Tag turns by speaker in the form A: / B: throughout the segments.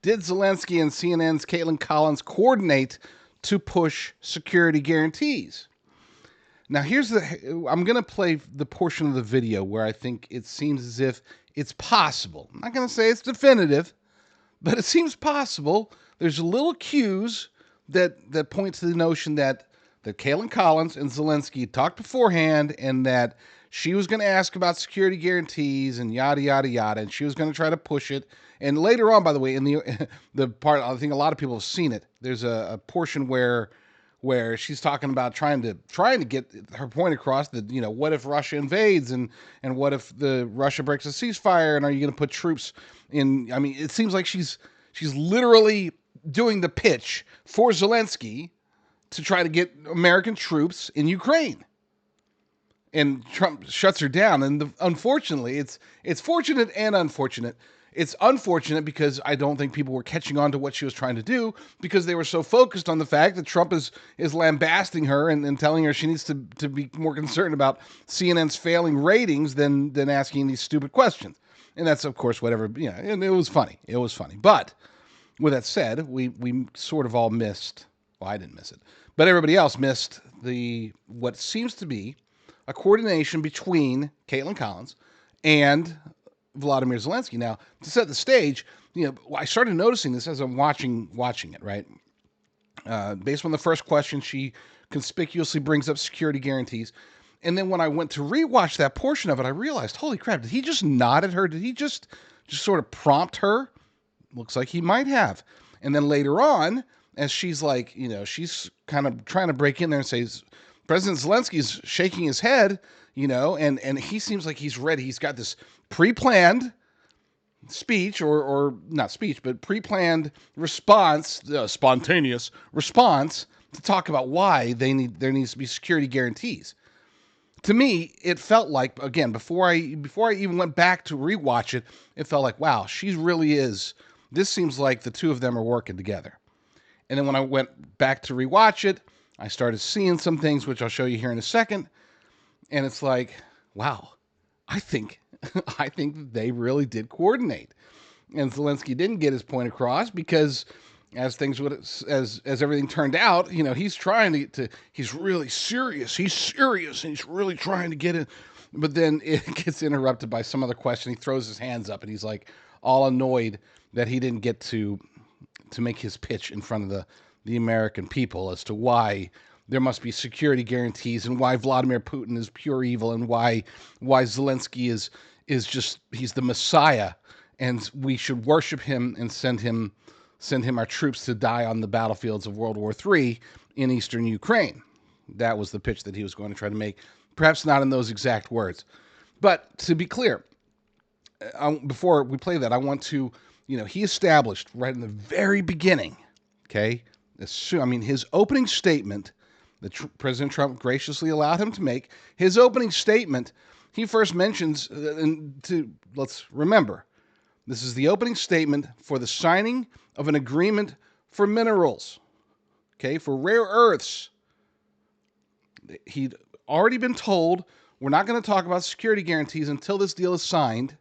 A: Did Zelensky and CNN's Kaitlan coordinate to push security guarantees? Now, I'm going to play the portion of the video where I think it seems as if it's possible. I'm not going to say it's definitive, but it seems possible. There's little cues that point to the notion that Kaitlan Collins and Zelensky talked beforehand, and that she was going to ask about security guarantees and yada yada yada, and she was going to try to push it. And later on, by the way, in the part, I think a lot of people have seen it. There's a portion where she's talking about trying to get her point across that, what if Russia invades, and what if the Russia breaks a ceasefire, and are you going to put troops in? I mean, it seems like she's literally doing the pitch for Zelensky to try to get American troops in Ukraine. And Trump shuts her down. And unfortunately, it's fortunate and unfortunate. It's unfortunate because I don't think people were catching on to what she was trying to do, because they were so focused on the fact that Trump is lambasting her and telling her she needs to be more concerned about CNN's failing ratings than asking these stupid questions. And that's, of course, whatever, and it was funny. It was funny. But with that said, we sort of all missed, well, I didn't miss it, but everybody else missed what seems to be a coordination between Kaitlan Collins and Vladimir Zelensky. Now, to set the stage, I started noticing this as I'm watching it, right? Based on the first question, she conspicuously brings up security guarantees. And then when I went to rewatch that portion of it, I realized, holy crap, did he just nod at her? Did he just sort of prompt her? Looks like he might have. And then later on, as she's like, she's kind of trying to break in there and say, President Zelensky's shaking his head, and he seems like he's ready. He's got this pre-planned speech, or not speech, but pre-planned response, spontaneous response to talk about why there needs to be security guarantees. To me, it felt like, again, before I even went back to rewatch it, it felt like, wow, she really is. This seems like the two of them are working together. And then when I went back to rewatch it, I started seeing some things, which I'll show you here in a second. And it's like, wow, I think they really did coordinate. And Zelensky didn't get his point across because, as everything turned out, he's trying he's really serious. He's serious, and he's really trying to get it. But then it gets interrupted by some other question. He throws his hands up, and he's like all annoyed that he didn't get to make his pitch in front of the American people as to why there must be security guarantees, and why Vladimir Putin is pure evil, and why Zelensky is he's the Messiah, and we should worship him and send him our troops to die on the battlefields of World War III in eastern Ukraine. That was the pitch that he was going to try to make, perhaps not in those exact words. But to be clear, before we play that, I want to, he established right in the very beginning, okay, his opening statement that President Trump graciously allowed him to make, his opening statement, he first mentions, let's remember, this is the opening statement for the signing of an agreement for minerals, okay, for rare earths. He'd already been told, we're not going to talk about security guarantees until this deal is signed,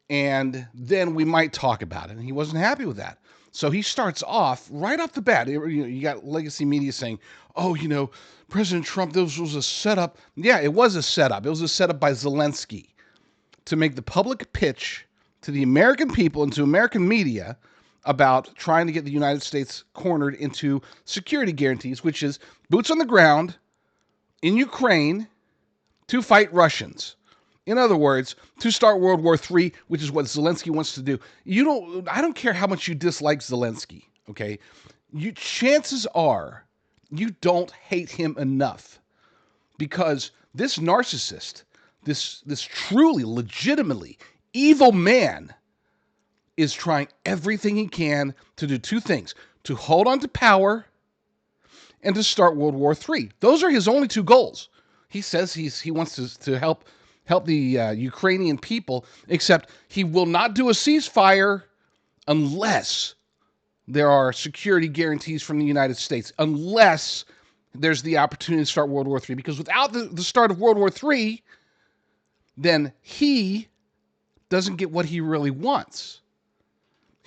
A: and then we might talk about it. And he wasn't happy with that. So he starts off right off the bat. You got legacy media saying, oh, President Trump, this was a setup. Yeah, it was a setup. It was a setup by Zelensky to make the public pitch to the American people and to American media about trying to get the United States cornered into security guarantees, which is boots on the ground in Ukraine to fight Russians. In other words, to start World War III, which is what Zelensky wants to do. I don't care how much you dislike Zelensky, okay? Chances are you don't hate him enough, because this narcissist, this truly, legitimately evil man, is trying everything he can to do two things: to hold on to power and to start World War III. Those are his only two goals. He says he wants to help the Ukrainian people, except he will not do a ceasefire unless there are security guarantees from the United States, unless there's the opportunity to start World War III. Because without the start of World War III, then he doesn't get what he really wants.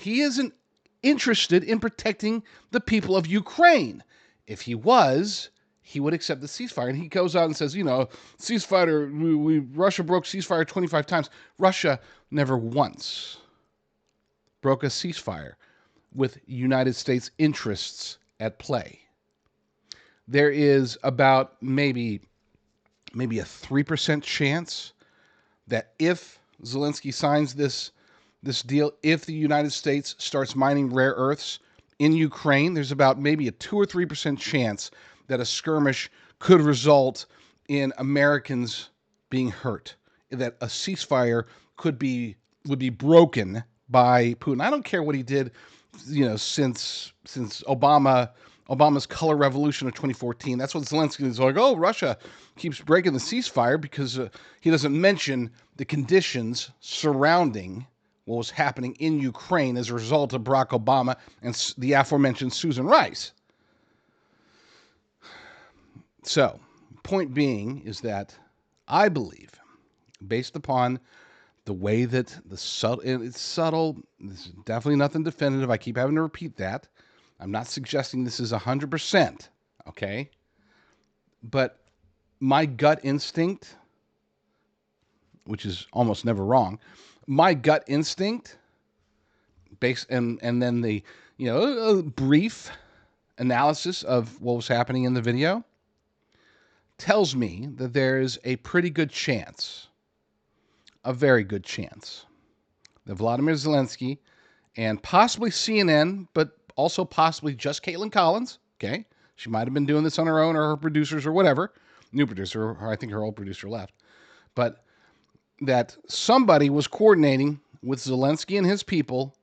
A: He isn't interested in protecting the people of Ukraine. If he was, he would accept the ceasefire. And he goes out and says, ceasefire, Russia broke ceasefire 25 times. Russia never once broke a ceasefire with United States interests at play. There is about maybe a 3% chance that if Zelensky signs this deal, if the United States starts mining rare earths in Ukraine, there's about maybe a 2 or 3% chance that a skirmish could result in Americans being hurt, that a ceasefire would be broken by Putin. I don't care what he did, since Obama's color revolution of 2014. That's what Zelensky is like. Oh, Russia keeps breaking the ceasefire because he doesn't mention the conditions surrounding what was happening in Ukraine as a result of Barack Obama and the aforementioned Susan Rice. So, point being is that I believe, based upon the way that it's subtle, this is definitely nothing definitive. I keep having to repeat that. I'm not suggesting this is 100%, okay? But my gut instinct, which is almost never wrong, my gut instinct, and then the a brief analysis of what was happening in the video, tells me that there's a pretty good chance, a very good chance, that Vladimir Zelensky and possibly CNN, but also possibly just Kaitlan Collins, okay? She might have been doing this on her own, or her producers, or whatever. New producer, or I think her old producer left. But that somebody was coordinating with Zelensky and his people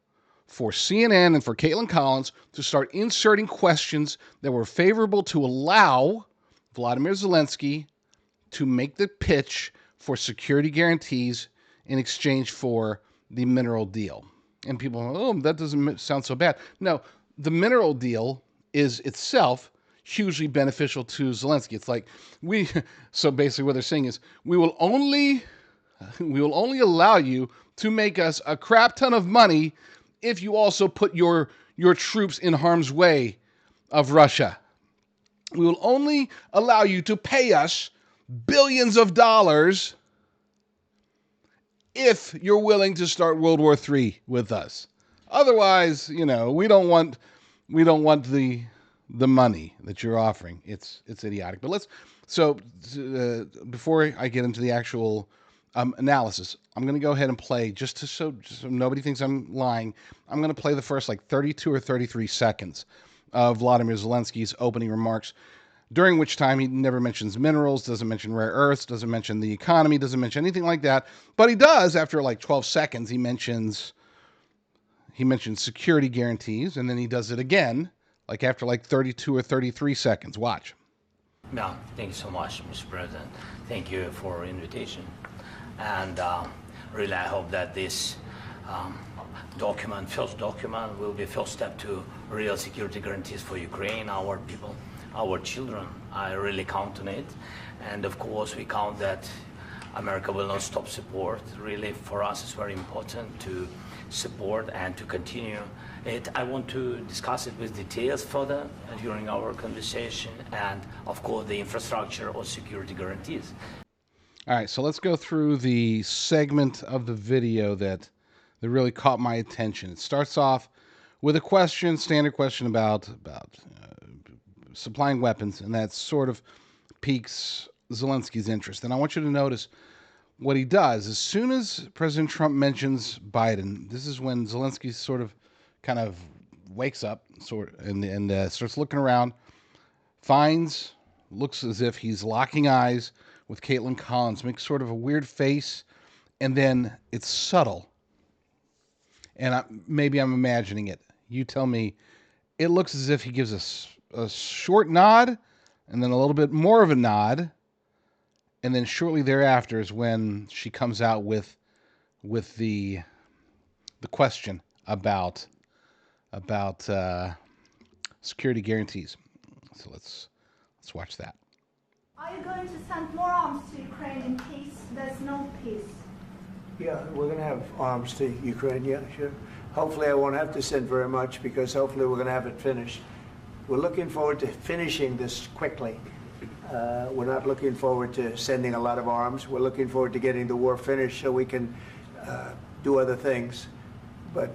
A: for CNN and for Kaitlan Collins to start inserting questions that were favorable to allow Vladimir Zelensky to make the pitch for security guarantees in exchange for the mineral deal. And people, oh, that doesn't sound so bad. No, the mineral deal is itself hugely beneficial to Zelensky. It's like so basically what they're saying is we will only allow you to make us a crap ton of money if you also put your troops in harm's way of Russia. We will only allow you to pay us billions of dollars if you're willing to start World War III with us. Otherwise, we don't want the money that you're offering. It's idiotic. But before I get into the actual analysis, I'm going to go ahead and play just so nobody thinks I'm lying. I'm going to play the first 32 or 33 seconds of Vladimir Zelensky's opening remarks, during which time he never mentions minerals, doesn't mention rare earths, doesn't mention the economy, doesn't mention anything like that. But he does, after 12 seconds, he mentions security guarantees, and then he does it again, after 32 or 33 seconds. Watch.
B: Yeah, thank you so much, Mr. President. Thank you for invitation. And really, I hope that this first document, will be first step to real security guarantees for Ukraine, our people, our children. I really count on it. And of course, we count that America will not stop support. Really, for us, it's very important to support and to continue it. I want to discuss it with details further during our conversation, and of course, the infrastructure or security guarantees.
A: All right, so let's go through the segment of the video that really caught my attention. It starts off with a standard question about supplying weapons, and that sort of piques Zelensky's interest. And I want you to notice what he does. As soon as President Trump mentions Biden, this is when Zelensky kind of wakes up and starts looking around, looks as if he's locking eyes with Kaitlan Collins, makes sort of a weird face, and then it's subtle. And maybe I'm imagining it. You tell me. It looks as if he gives us a short nod, and then a little bit more of a nod, and then shortly thereafter is when she comes out with the question about security guarantees. So let's watch that.
C: Are you going to send more arms to Ukraine in case there's no peace?
D: Yeah, we're going to have arms to Ukraine, yeah, sure. hopefully I won't have to send very much because hopefully we're going to have it finished. We're looking forward to finishing this quickly. We're not looking forward to sending a lot of arms. We're looking forward to getting the war finished so we can do other things. But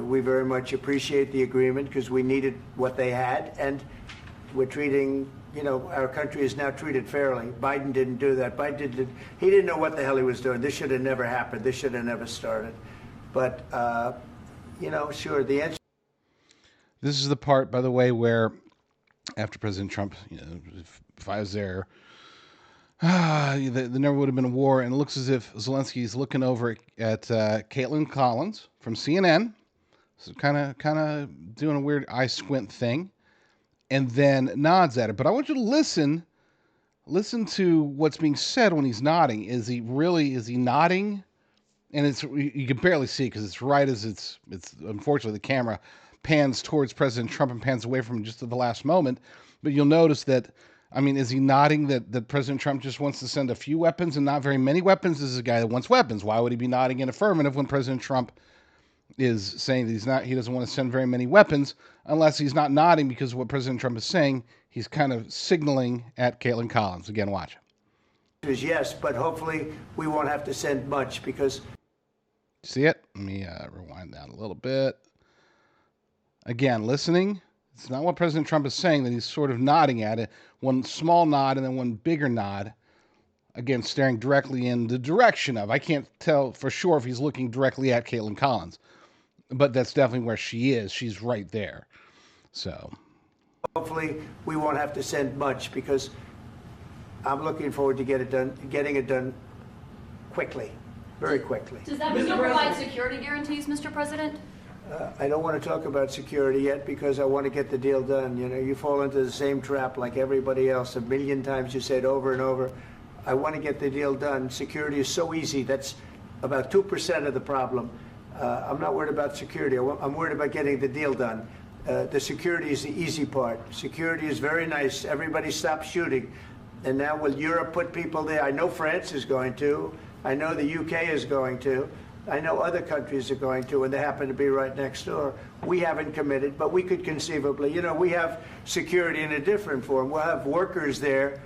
D: we very much appreciate the agreement because we needed what they had, and we're treating, our country is now treated fairly. Biden didn't do that. He didn't know what the hell he was doing. This should have never happened. This should have never started. But, sure, the answer.
A: This is the part, by the way, where after President Trump, if I was there, there never would have been a war. And it looks as if Zelensky's looking over at Kaitlan Collins from CNN. So kind of doing a weird eye squint thing, and then nods at her. But I want you to listen to what's being said when he's nodding. Is he nodding? And you can barely see because it's right as it's unfortunately the camera pans towards President Trump and pans away from him just at the last moment. But you'll notice that, is he nodding that President Trump just wants to send a few weapons and not very many weapons? This is a guy that wants weapons. Why would he be nodding in affirmative when President Trump is saying that he doesn't want to send very many weapons, unless he's not nodding because of what President Trump is saying? He's kind of signaling at Kaitlan Collins. Again, watch.
D: Is yes, but hopefully we won't have to send much because.
A: See it? Let me rewind that a little bit. Again, listening. It's not what President Trump is saying, that he's sort of nodding at it. One small nod and then one bigger nod. Again, staring directly in the direction of. I can't tell for sure if he's looking directly at Kaitlan Collins, but that's definitely where she is. She's right there. So
D: hopefully we won't have to send much because I'm looking forward to getting it done quickly, very quickly.
E: Does that mean you'll provide security guarantees, Mr. President?
D: I don't want to talk about security yet because I want to get the deal done. You fall into the same trap like everybody else. A million times you say it over and over. I want to get the deal done. Security is so easy. That's about 2% of the problem. I'm not worried about security. I'm worried about getting the deal done. The security is the easy part. Security is very nice. Everybody stops shooting. And now will Europe put people there? I know France is going to. I know the UK is going to. I know other countries are going to, and they happen to be right next door. We haven't committed, but we could conceivably. We have security in a different form. We'll have workers there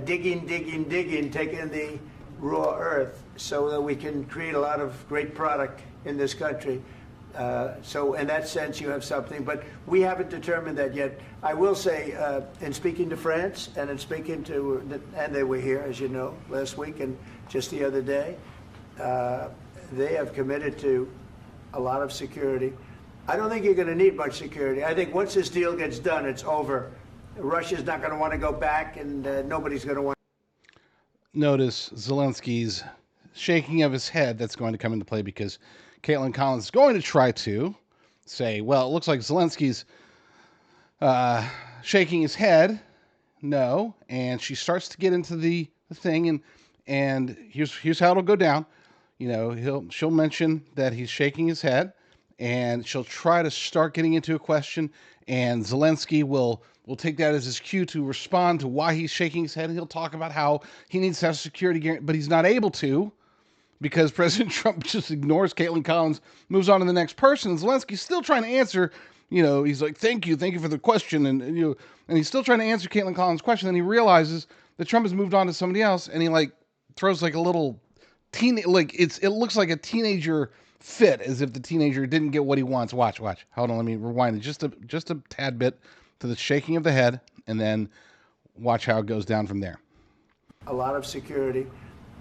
D: digging, taking the raw earth so that we can create a lot of great product in this country. So in that sense, you have something, but we haven't determined that yet. I will say, in speaking to France and in speaking to, and they were here, as you know, last week and just the other day, they have committed to a lot of security. I don't think you're going to need much security. I think once this deal gets done, it's over. Russia's not going to want to go back, and nobody's going to want.
A: Notice Zelensky's shaking of his head. That's going to come into play because Kaitlan Collins is going to try to say, well, it looks like Zelensky's shaking his head. No. And she starts to get into the thing, and here's how it'll go down. She'll mention that he's shaking his head, and she'll try to start getting into a question, and Zelensky will take that as his cue to respond to why he's shaking his head, and he'll talk about how he needs to have security guarantee, but he's not able to because President Trump just ignores Kaitlan Collins, moves on to the next person, and Zelensky's still trying to answer. He's like, thank you for the question, and he's still trying to answer Kaitlan Collins' question, and he realizes that Trump has moved on to somebody else, and he throws a little it looks like a teenager fit, as if the teenager didn't get what he wants. Watch. Hold on, let me rewind it just a tad bit to the shaking of the head, and then watch how it goes down from there.
D: A lot of security.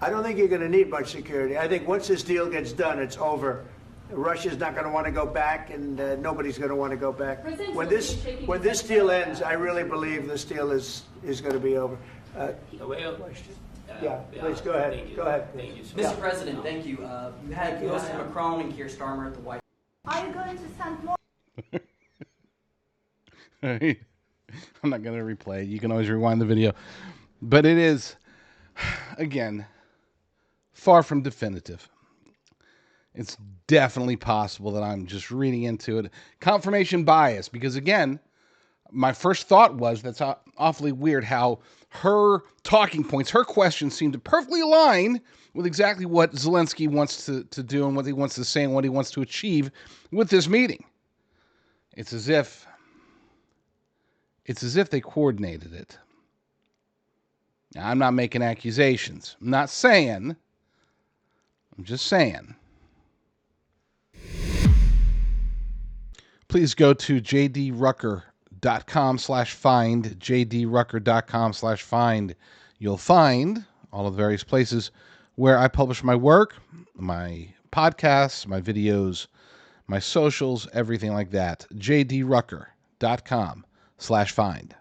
D: I don't think you're going to need much security. I think once this deal gets done, it's over. Russia's not going to want to go back, and nobody's going to want to go back. When this deal ends, I really believe this deal is going to be over. Question? Yeah, please go ahead. Go ahead.
F: Thank you, Mr. President, thank you. You had Joseph Macron and Keir Starmer at the White House.
C: Are you going to send more?
A: I'm not going to replay it. You can always rewind the video. But it is, again, far from definitive. It's definitely possible that I'm just reading into it. Confirmation bias, because again, My first thought was that's awfully weird how her talking points, her questions seem to perfectly align with exactly what Zelensky wants to do and what he wants to say and what he wants to achieve with this meeting. It's as if they coordinated it. Now, I'm not making accusations. I'm not saying. I'm just saying. Please go to jdrucker.com/find, jdrucker.com/find. You'll find all of the various places where I publish my work, my podcasts, my videos, my socials, everything like that. jdrucker.com/find.